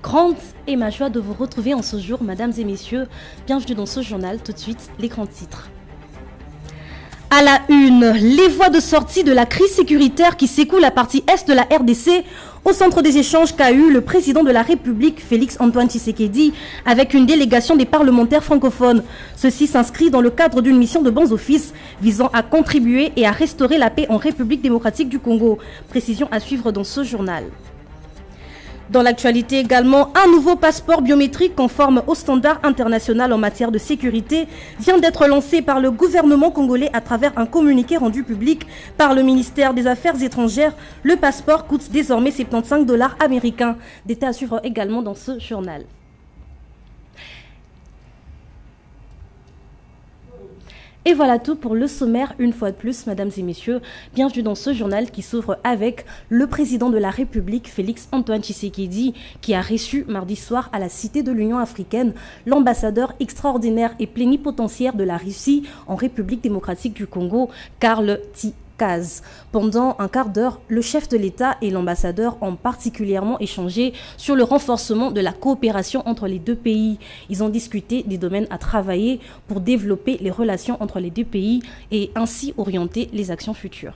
grande est ma joie de vous retrouver en ce jour, mesdames et messieurs. Bienvenue dans ce journal. Tout de suite, les grands titres. À la une, les voies de sortie de la crise sécuritaire qui secoue la partie est de la RDC au centre des échanges qu'a eu le président de la République, Félix Antoine Tshisekedi, avec une délégation des parlementaires francophones. Ceci s'inscrit dans le cadre d'une mission de bons offices visant à contribuer et à restaurer la paix en République démocratique du Congo. Précision à suivre dans ce journal. Dans l'actualité également, un nouveau passeport biométrique conforme aux standards internationaux en matière de sécurité vient d'être lancé par le gouvernement congolais à travers un communiqué rendu public par le ministère des Affaires étrangères. Le passeport coûte désormais 75 $ américains. Détails à suivre également dans ce journal. Et voilà tout pour le sommaire, une fois de plus, mesdames et messieurs. Bienvenue dans ce journal qui s'ouvre avec le président de la République, Félix Antoine Tshisekedi, qui a reçu mardi soir à la Cité de l'Union africaine l'ambassadeur extraordinaire et plénipotentiaire de la Russie en République démocratique du Congo, Karl Kaz. Pendant un quart d'heure, le chef de l'État et l'ambassadeur ont particulièrement échangé sur le renforcement de la coopération entre les deux pays. Ils ont discuté des domaines à travailler pour développer les relations entre les deux pays et ainsi orienter les actions futures.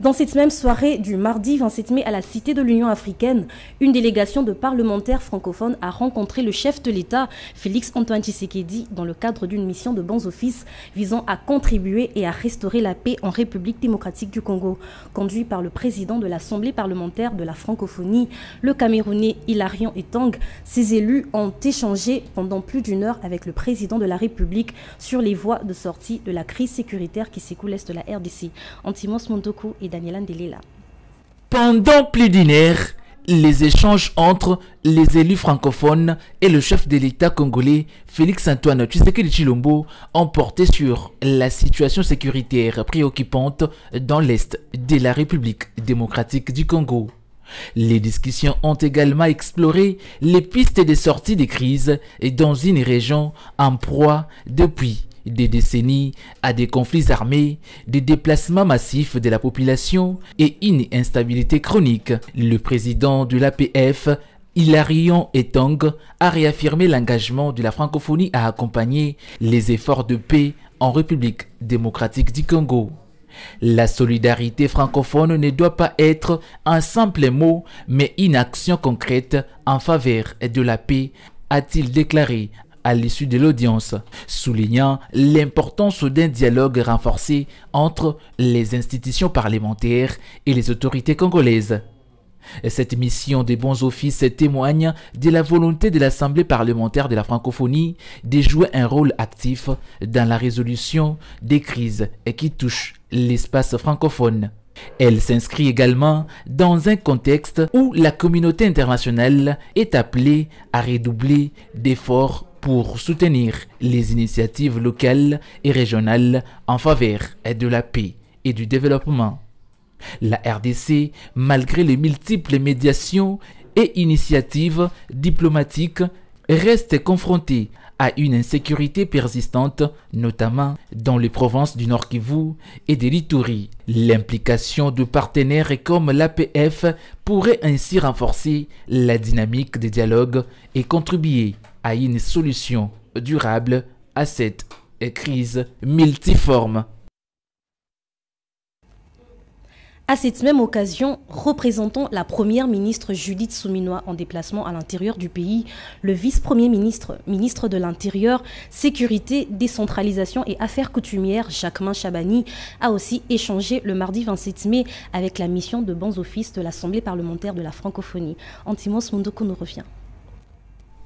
Dans cette même soirée du mardi 27 mai à la Cité de l'Union africaine, une délégation de parlementaires francophones a rencontré le chef de l'État, Félix Antoine Tshisekedi, dans le cadre d'une mission de bons offices visant à contribuer et à restaurer la paix en République démocratique du Congo. Conduit par le président de l'Assemblée parlementaire de la francophonie, le Camerounais Hilarion Etang, ces élus ont échangé pendant plus d'une heure avec le président de la République sur les voies de sortie de la crise sécuritaire qui secoue l'est de la RDC. Antimos Montoku et Daniela Ndelela. Pendant plus d'une heure, les échanges entre les élus francophones et le chef de l'État congolais, Félix Antoine Tshisekedi Tshilombo, ont porté sur la situation sécuritaire préoccupante dans l'est de la République démocratique du Congo. Les discussions ont également exploré les pistes de sortie des crises dans une région en proie depuis des décennies à des conflits armés, des déplacements massifs de la population et une instabilité chronique. Le président de l'APF, Hilarion Etang, a réaffirmé l'engagement de la francophonie à accompagner les efforts de paix en République démocratique du Congo. La solidarité francophone ne doit pas être un simple mot, mais une action concrète en faveur de la paix, a-t-il déclaré à l'issue de l'audience, soulignant l'importance d'un dialogue renforcé entre les institutions parlementaires et les autorités congolaises. Cette mission des bons offices témoigne de la volonté de l'Assemblée parlementaire de la francophonie de jouer un rôle actif dans la résolution des crises qui touchent l'espace francophone. Elle s'inscrit également dans un contexte où la communauté internationale est appelée à redoubler d'efforts pour soutenir les initiatives locales et régionales en faveur de la paix et du développement. La RDC, malgré les multiples médiations et initiatives diplomatiques, reste confrontée à une insécurité persistante, notamment dans les provinces du Nord Kivu et de l'Ituri. L'implication de partenaires comme l'APF pourrait ainsi renforcer la dynamique de dialogue et contribuer à une solution durable à cette crise multiforme. À cette même occasion, représentant la première ministre Judith Souminois en déplacement à l'intérieur du pays, le vice-premier ministre, ministre de l'Intérieur, Sécurité, Décentralisation et Affaires coutumières, Jacquemin Chabani, a aussi échangé le mardi 27 mai avec la mission de bons offices de l'Assemblée parlementaire de la francophonie. Antimos Mondoko nous revient.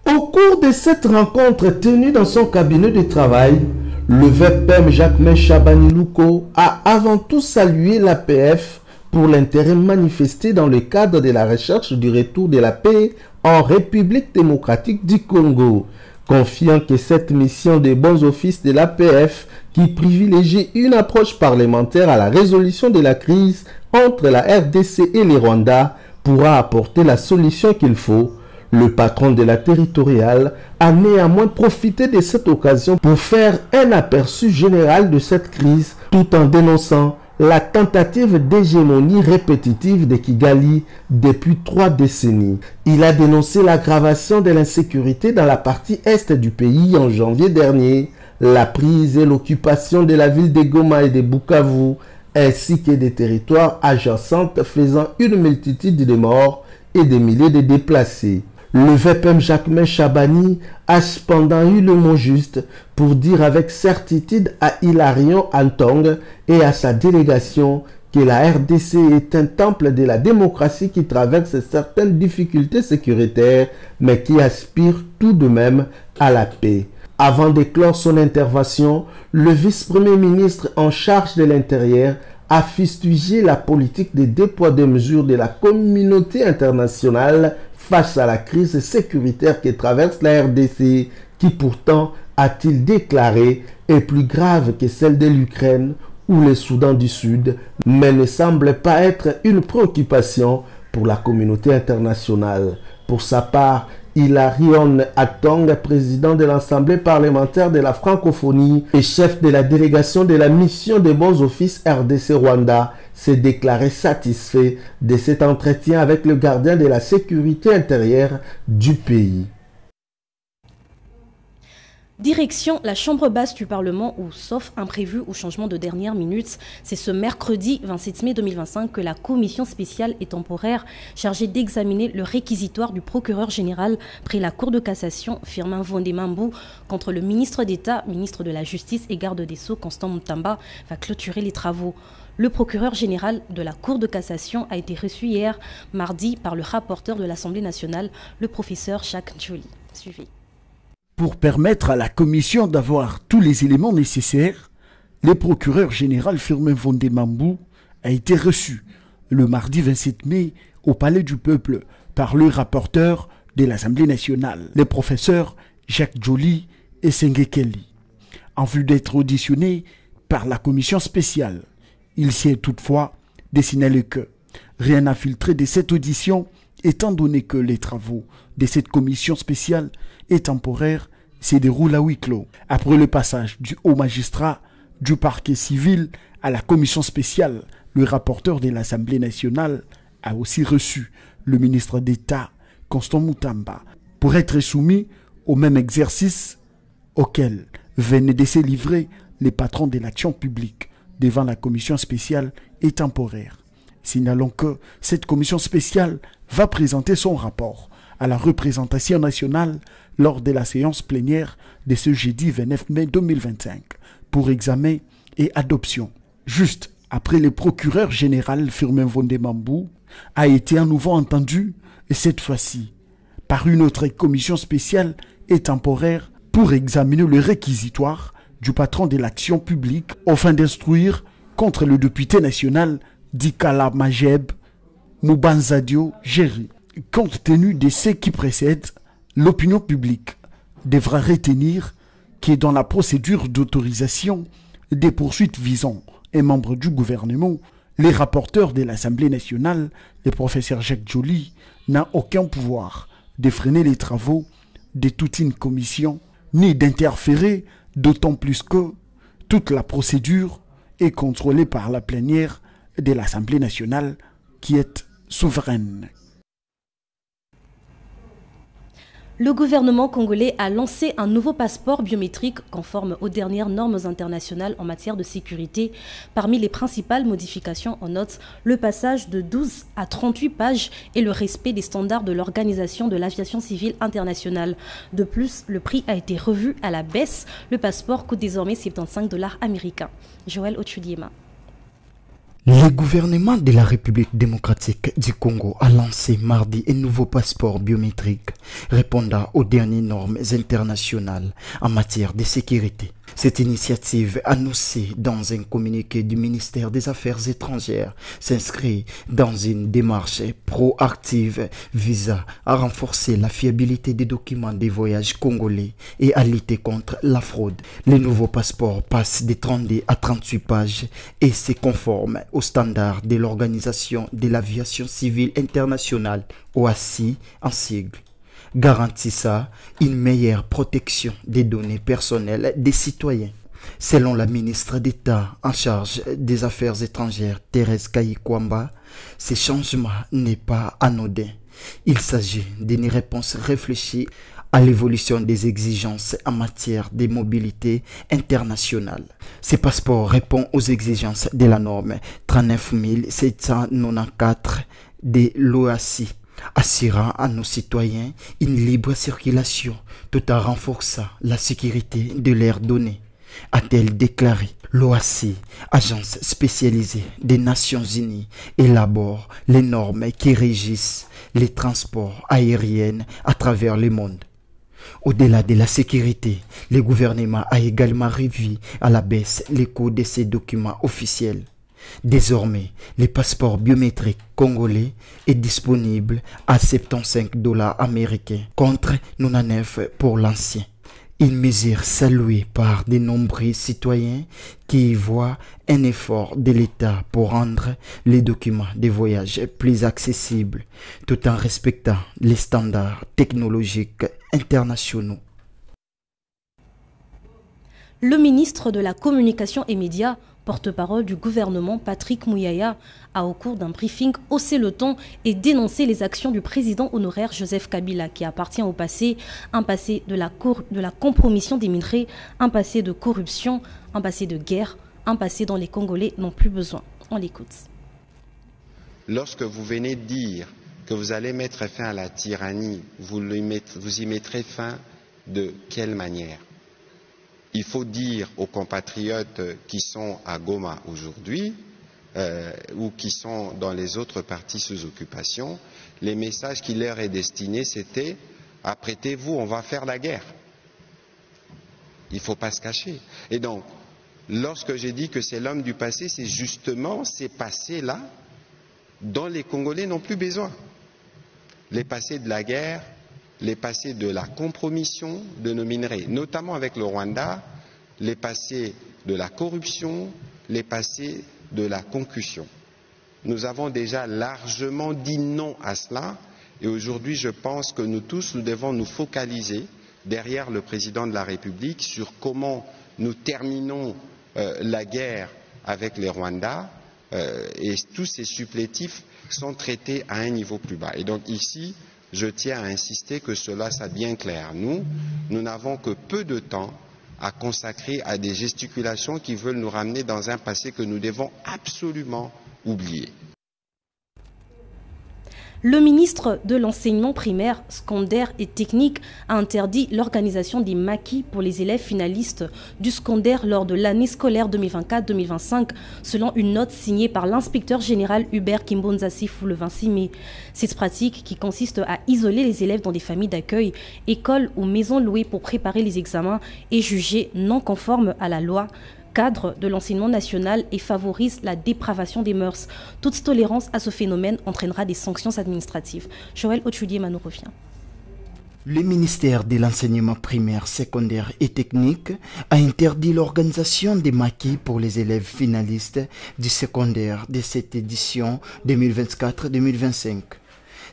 Au cours de cette rencontre tenue dans son cabinet de travail, le VPM Jacquemin Chabani Louko a avant tout salué l'APF pour l'intérêt manifesté dans le cadre de la recherche du retour de la paix en République démocratique du Congo, confiant que cette mission des bons offices de l'APF, qui privilégie une approche parlementaire à la résolution de la crise entre la RDC et le Rwanda, pourra apporter la solution qu'il faut. Le patron de la territoriale a néanmoins profité de cette occasion pour faire un aperçu général de cette crise tout en dénonçant la tentative d'hégémonie répétitive de Kigali depuis 3 décennies. Il a dénoncé l'aggravation de l'insécurité dans la partie est du pays en janvier dernier, la prise et l'occupation de la ville de Goma et de Bukavu, ainsi que des territoires adjacents faisant une multitude de morts et des milliers de déplacés. Le VPM Jacquemain Chabani a cependant eu le mot juste pour dire avec certitude à Hilarion Antong et à sa délégation que la RDC est un temple de la démocratie qui traverse certaines difficultés sécuritaires mais qui aspire tout de même à la paix. Avant d'éclore son intervention, le vice-premier ministre en charge de l'Intérieur a fustigé la politique des 2 poids 2 mesures de la communauté internationale face à la crise sécuritaire que traverse la RDC, qui pourtant, a-t-il déclaré, est plus grave que celle de l'Ukraine ou le Soudan du Sud, mais ne semble pas être une préoccupation pour la communauté internationale. Pour sa part, Hilarion Atong, président de l'Assemblée parlementaire de la francophonie et chef de la délégation de la mission des bons offices RDC-Rwanda, s'est déclaré satisfait de cet entretien avec le gardien de la sécurité intérieure du pays. Direction la chambre basse du Parlement où, sauf imprévu ou changement de dernière minute, c'est ce mercredi 27 mai 2025 que la commission spéciale et temporaire chargée d'examiner le réquisitoire du procureur général près la Cour de cassation Firmin Vondemambou contre le ministre d'État, ministre de la Justice et garde des Sceaux Constant Mutamba va clôturer les travaux. Le procureur général de la Cour de cassation a été reçu hier, mardi, par le rapporteur de l'Assemblée nationale, le professeur Jacques Joly. Suivez. Pour permettre à la commission d'avoir tous les éléments nécessaires, le procureur général Firmin Vondemambou a été reçu le mardi 27 mai au Palais du Peuple par le rapporteur de l'Assemblée nationale, le professeur Jacques Joly et Sengekeli. En vue d'être auditionné par la commission spéciale, il s'est toutefois dessiné que rien n'a filtré de cette audition étant donné que les travaux de cette commission spéciale et temporaire se déroulent à huis clos. Après le passage du haut magistrat du parquet civil à la commission spéciale, le rapporteur de l'Assemblée nationale a aussi reçu le ministre d'État Constant Mutamba pour être soumis au même exercice auquel venaient de se livrer les patrons de l'action publique devant la commission spéciale et temporaire. Signalons que cette commission spéciale va présenter son rapport à la représentation nationale lors de la séance plénière de ce jeudi 29 mai 2025 pour examen et adoption. Juste après, le procureur général Firmin Vondemambou a été à nouveau entendu, et cette fois-ci par une autre commission spéciale et temporaire pour examiner le réquisitoire du patron de l'action publique afin d'instruire contre le député national Dikala Majeb Mubanzadio Géry. Compte tenu de ce qui précède, l'opinion publique devra retenir que dans la procédure d'autorisation des poursuites visant un membre du gouvernement, les rapporteurs de l'Assemblée nationale, le professeur Jacques Joly, n'a aucun pouvoir de freiner les travaux de toute une commission, ni d'interférer, d'autant plus que toute la procédure est contrôlée par la plénière de l'Assemblée nationale qui est souveraine. Le gouvernement congolais a lancé un nouveau passeport biométrique conforme aux dernières normes internationales en matière de sécurité. Parmi les principales modifications, on note le passage de 12 à 38 pages et le respect des standards de l'Organisation de l'aviation civile internationale. De plus, le prix a été revu à la baisse. Le passeport coûte désormais 75 $ américains. Joël Ochudiema. Le gouvernement de la République démocratique du Congo a lancé mardi un nouveau passeport biométrique répondant aux dernières normes internationales en matière de sécurité. Cette initiative, annoncée dans un communiqué du ministère des Affaires étrangères, s'inscrit dans une démarche proactive visant à renforcer la fiabilité des documents des voyages congolais et à lutter contre la fraude. Le nouveau passeport passe de 32 à 38 pages et se conforme aux standards de l'Organisation de l'aviation civile internationale, OACI en sigle, garantissant une meilleure protection des données personnelles des citoyens. Selon la ministre d'État en charge des Affaires étrangères, Thérèse Kayikwamba, ces changements n'est pas anodin. Il s'agit d'une réponse réfléchie à l'évolution des exigences en matière de mobilité internationale. Ce passeport répond aux exigences de la norme 39 794 de l'OACI, assurant à nos citoyens une libre circulation tout en renforçant la sécurité de leurs données, a-t-elle déclaré. L'OACI, agence spécialisée des Nations Unies, élabore les normes qui régissent les transports aériens à travers le monde. Au-delà de la sécurité, le gouvernement a également revu à la baisse les coûts de ces documents officiels. Désormais, le passeport biométrique congolais est disponible à $75 américains contre 99 pour l'ancien. Une mesure saluée par de nombreux citoyens qui y voient un effort de l'État pour rendre les documents de voyage plus accessibles tout en respectant les standards technologiques internationaux. Le ministre de la Communication et Médias, porte-parole du gouvernement Patrick Mouyaya, a au cours d'un briefing haussé le ton et dénoncé les actions du président honoraire Joseph Kabila qui appartient au passé, un passé de la compromission des minerais, un passé de corruption, un passé de guerre, un passé dont les Congolais n'ont plus besoin. On l'écoute. Lorsque vous venez de dire que vous allez mettre fin à la tyrannie, vous y mettrez fin de quelle manière? Il faut dire aux compatriotes qui sont à Goma aujourd'hui ou qui sont dans les autres parties sous occupation, les messages qui leur est destiné, c'était « apprêtez-vous, on va faire la guerre ». Il ne faut pas se cacher. Et donc, lorsque j'ai dit que c'est l'homme du passé, c'est justement ces passés-là dont les Congolais n'ont plus besoin. Les passés de la guerre, les passés de la compromission de nos minerais, notamment avec le Rwanda, les passés de la corruption, les passés de la concussion. Nous avons déjà largement dit non à cela et aujourd'hui je pense que nous tous, nous devons nous focaliser derrière le président de la République sur comment nous terminons la guerre avec les Rwandais et tous ces supplétifs sont traités à un niveau plus bas. Et donc ici, je tiens à insister que cela soit bien clair. Nous n'avons que peu de temps à consacrer à des gesticulations qui veulent nous ramener dans un passé que nous devons absolument oublier. Le ministre de l'enseignement primaire, secondaire et technique a interdit l'organisation des maquis pour les élèves finalistes du secondaire lors de l'année scolaire 2024-2025, selon une note signée par l'inspecteur général Hubert Kimbonza Sifou le 26 mai. Cette pratique, qui consiste à isoler les élèves dans des familles d'accueil, écoles ou maisons louées pour préparer les examens, est jugée non conforme à la loi cadre de l'enseignement national et favorise la dépravation des mœurs. Toute tolérance à ce phénomène entraînera des sanctions administratives. Joël Ochulier-Manou revient. Le ministère de l'enseignement primaire, secondaire et technique a interdit l'organisation des maquis pour les élèves finalistes du secondaire de cette édition 2024-2025.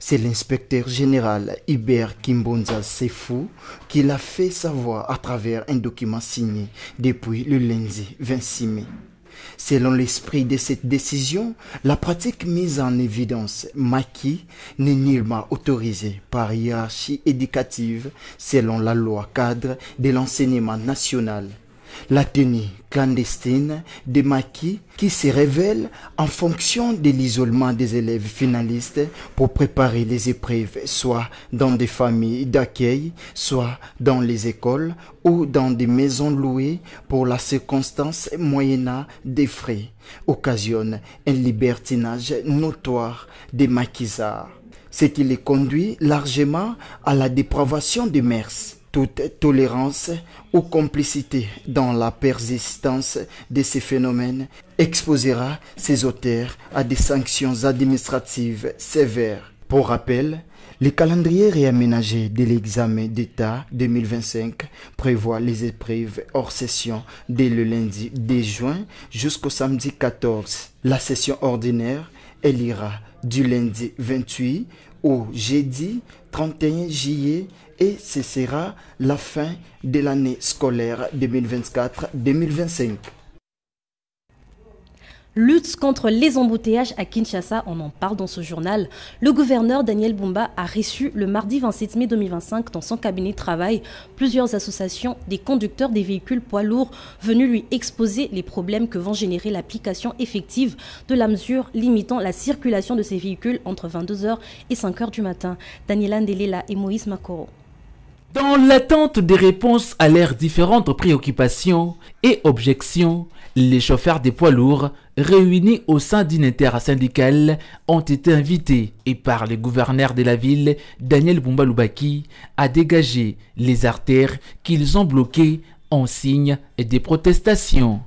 C'est l'inspecteur général Hubert Kimbonza Sifou qui l'a fait savoir à travers un document signé depuis le lundi 26 mai. Selon l'esprit de cette décision, la pratique mise en évidence maquis n'est nullement autorisée par hiérarchie éducative selon la loi cadre de l'enseignement national. La tenue clandestine des maquis qui se révèle en fonction de l'isolement des élèves finalistes pour préparer les épreuves, soit dans des familles d'accueil, soit dans les écoles ou dans des maisons louées pour la circonstance moyennant des frais, occasionne un libertinage notoire des maquisards, ce qui les conduit largement à la dépravation des mœurs. Toute tolérance ou complicité dans la persistance de ces phénomènes exposera ses auteurs à des sanctions administratives sévères. Pour rappel, le calendrier réaménagé de l'examen d'État 2025 prévoit les épreuves hors session dès le lundi 10 juin jusqu'au samedi 14. La session ordinaire, elle ira du lundi 28 au jeudi 31 juillet et ce sera la fin de l'année scolaire 2024-2025. Lutte contre les embouteillages à Kinshasa, on en parle dans ce journal. Le gouverneur Daniel Bumba a reçu le mardi 27 mai 2025 dans son cabinet de travail plusieurs associations des conducteurs des véhicules poids lourds venus lui exposer les problèmes que vont générer l'application effective de la mesure limitant la circulation de ces véhicules entre 22h et 5h du matin. Daniela Ndelela et Moïse Makoro. Dans l'attente des réponses à leurs différentes préoccupations et objections, les chauffeurs des poids lourds réunis au sein d'une intersyndicale ont été invités et par le gouverneur de la ville, Daniel Bumba Lubaki, à dégager les artères qu'ils ont bloquées en signe des protestations.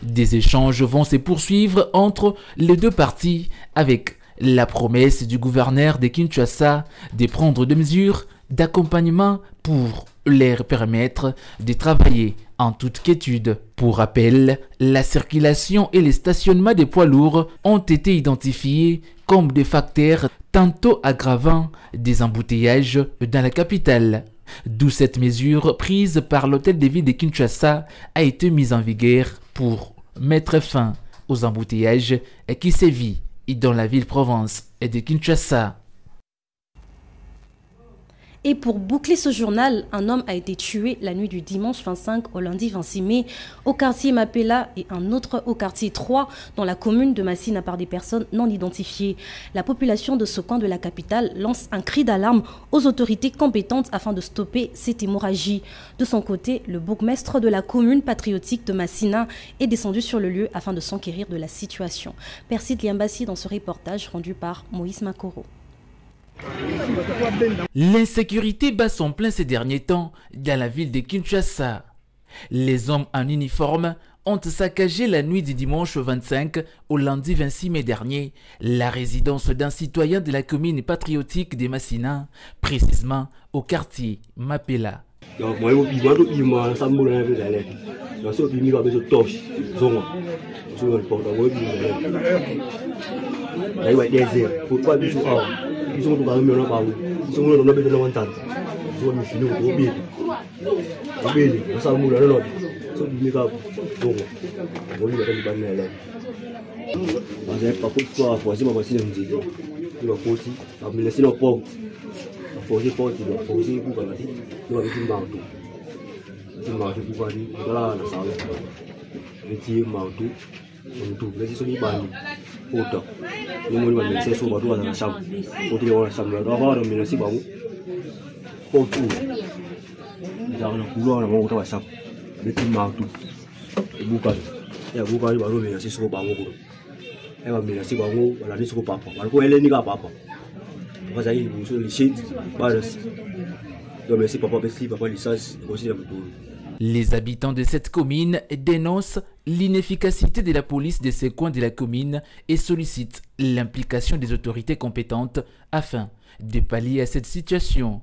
Des échanges vont se poursuivre entre les deux parties avec la promesse du gouverneur de Kinshasa de prendre des mesures d'accompagnement pour leur permettre de travailler en toute quiétude. Pour rappel, la circulation et le stationnement des poids lourds ont été identifiés comme des facteurs tantôt aggravant des embouteillages dans la capitale. D'où cette mesure prise par l'hôtel de ville de Kinshasa a été mise en vigueur pour mettre fin aux embouteillages qui sévissent dans la ville-province de Kinshasa. Et pour boucler ce journal, un homme a été tué la nuit du dimanche 25 au lundi 26 mai au quartier Mapela et un autre au quartier 3 dans la commune de Massina par des personnes non identifiées. La population de ce coin de la capitale lance un cri d'alarme aux autorités compétentes afin de stopper cette hémorragie. De son côté, le bourgmestre de la commune patriotique de Massina est descendu sur le lieu afin de s'enquérir de la situation. Persid Liambassi dans ce reportage rendu par Moïse Makoro. L'insécurité bat son plein ces derniers temps dans la ville de Kinshasa. Les hommes en uniforme ont saccagé la nuit du dimanche 25 au lundi 26 mai dernier la résidence d'un citoyen de la commune patriotique de Massina, précisément au quartier Mapela. Les habitants de cette commune dénoncent l'inefficacité de la police de ces coins de la commune et sollicitent l'implication des autorités compétentes afin de pallier à cette situation.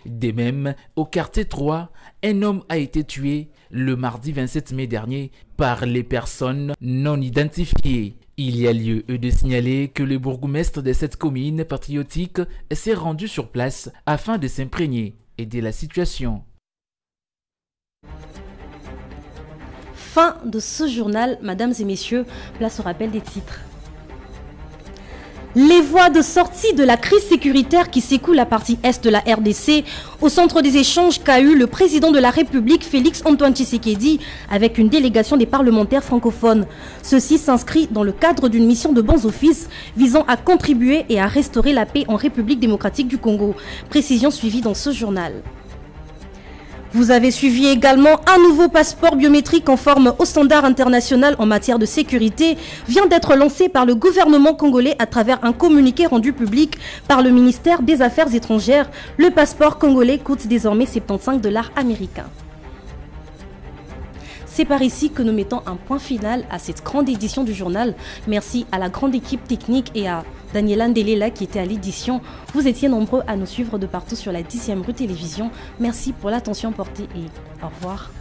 De même, au quartier 3, un homme a été tué le mardi 27 mai dernier par les personnes non identifiées. Il y a lieu de signaler que le bourgmestre de cette commune patriotique s'est rendu sur place afin de s'imprégner de la situation. Fin de ce journal, mesdames et messieurs, place au rappel des titres. Les voies de sortie de la crise sécuritaire qui secoue la partie est de la RDC au centre des échanges qu'a eu le président de la République Félix Antoine Tshisekedi avec une délégation des parlementaires francophones. Ceci s'inscrit dans le cadre d'une mission de bons offices visant à contribuer et à restaurer la paix en République démocratique du Congo. Précision suivie dans ce journal. Vous avez suivi également un nouveau passeport biométrique conforme au standard international en matière de sécurité vient d'être lancé par le gouvernement congolais à travers un communiqué rendu public par le ministère des Affaires étrangères. Le passeport congolais coûte désormais $75 américains. C'est par ici que nous mettons un point final à cette grande édition du journal. Merci à la grande équipe technique et à Daniela Ndelela qui était à l'édition. Vous étiez nombreux à nous suivre de partout sur la 10e rue télévision. Merci pour l'attention portée et au revoir.